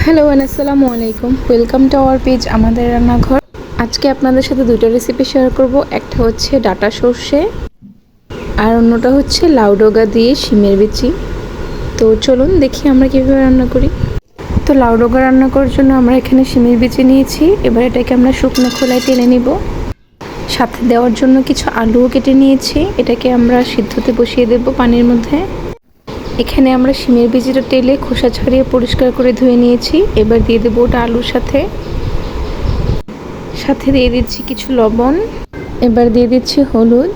Hello আসসালামু আলাইকুম, welcome to our page আমাদের রান্নাঘর। আজকে আপনাদের সাথে দুটো রেসিপি শেয়ার করব। একটা হচ্ছে ডাটা সর্ষে আর অন্যটা হচ্ছে লাউ ডগা দিয়ে শিমের বিচি। তো চলুন দেখি আমরা কীভাবে রান্না করি। তো লাউ ডগা রান্না করার জন্য আমরা এখানে শিমের বিচি নিয়েছি। এবার এটাকে আমরা শুকনো খোলায় টেনে নিব। সাথে দেওয়ার জন্য কিছু আলুও কেটে নিয়েছি। এটাকে আমরা সিদ্ধতে বসিয়ে দেব পানির মধ্যে। এখানে আমরা শিমের বীজটা টেলে খোসা ছাড়িয়ে পরিষ্কার করে ধুয়ে নিয়েছি। এবার দিয়ে দেবো ওটা আলুর সাথে দিয়ে দিচ্ছি কিছু লবণ। এবার দিয়ে দিচ্ছি হলুদ,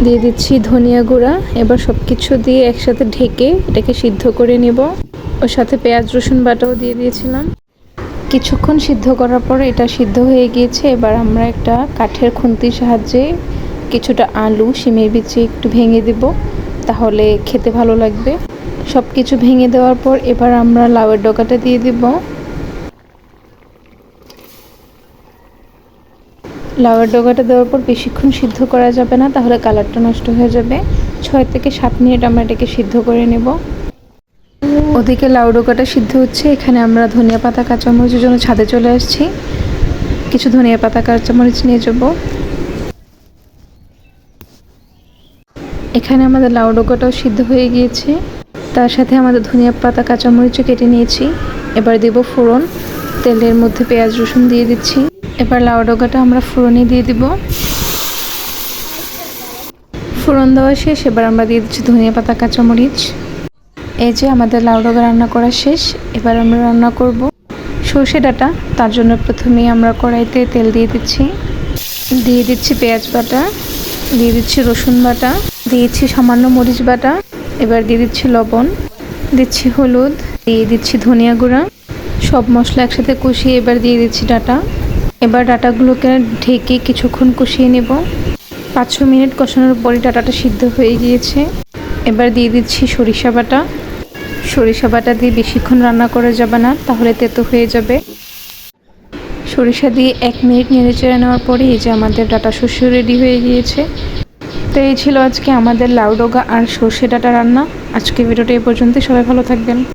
দিয়ে দিচ্ছি ধনিয়া গুঁড়া। এবার সব কিছু দিয়ে একসাথে ঢেকে এটাকে সিদ্ধ করে নেব। ওর সাথে পেঁয়াজ রসুন বাটাও দিয়ে দিয়েছিলাম। কিছুক্ষণ সিদ্ধ করার পর এটা সিদ্ধ হয়ে গিয়েছে। এবার আমরা একটা কাঠের খুন্তির সাহায্যে কিছুটা আলু শিমের বিচি একটু ভেঙে দেব, তাহলে খেতে ভালো লাগবে। সব কিছু ভেঙে দেওয়ার পর এবার আমরা লাউয়ের ডগাটা দিয়ে দিব। লাউয়ের ডগাটা দেওয়ার পর বেশিক্ষণ সিদ্ধ করা যাবে না, তাহলে কালারটা নষ্ট হয়ে যাবে। 6 থেকে 7 মিনিট আমরা এটাকে সিদ্ধ করে নেব। ওদিকে লাউ ডগাটা সিদ্ধ হচ্ছে। এখানে আমরা ধনিয়া পাতা কাঁচামরিচের জন্য ছাদে চলে আসছি। কিছু ধনিয়া পাতা কাঁচামরিচ নিয়ে যাব। এখানে আমাদের লাউ ডগাটাও সিদ্ধ হয়ে গিয়েছে। তার সাথে আমাদের ধনিয়া পাতা কাঁচামরিচও কেটে নিয়েছি। এবার দেব ফোড়ন। তেলের মধ্যে পেঁয়াজ রসুন দিয়ে দিচ্ছি। এবার লাউ ডগাটা আমরা ফোড়নে দিয়ে দিব। ফোড়ন দেওয়া শেষ। এবার আমরা দিয়ে দিচ্ছি ধনিয়া পাতা কাঁচামরিচ। এই যে আমাদের লাউ ডগা রান্না করা শেষ। এবার আমরা রান্না করব সর্ষে ডাঁটা। তার জন্য প্রথমেই আমরা কড়াইতে তেল দিয়ে দিচ্ছি পেঁয়াজ বাটা, দিয়ে দিচ্ছি রসুন বাটা, দিয়েছি সামান্য মরিচ বাটা। এবার দিয়ে দিচ্ছি লবণ, দিচ্ছি হলুদ, দিয়ে দিচ্ছি ধনিয়া গুঁড়া। সব মশলা একসাথে কষিয়ে এবার দিয়ে দিচ্ছি ডাঁটা। এবার ডাঁটাগুলোকে ঢেকে কিছুক্ষণ কষিয়ে নেব। 5-6 মিনিট কষানোর পরই ডাঁটাটা সিদ্ধ হয়ে গিয়েছে। এবার দিয়ে দিচ্ছি সরিষা বাটা। সরিষা বাটা দিয়ে বেশিক্ষণ রান্না করা যাবে না, তাহলে তেতো হয়ে যাবে। সরিষা দিয়ে 1 মিনিট নেড়েচেড়ে নেওয়ার পরে এই যে আমাদের ডাঁটা সর্ষে রেডি হয়ে গিয়েছে। তো এই ছিল আজকে আমাদের লাউ ডগা আর সর্ষে ডাঁটা রান্না। আজকে ভিডিওটা এই পর্যন্ত। সবাই ভালো থাকবেন।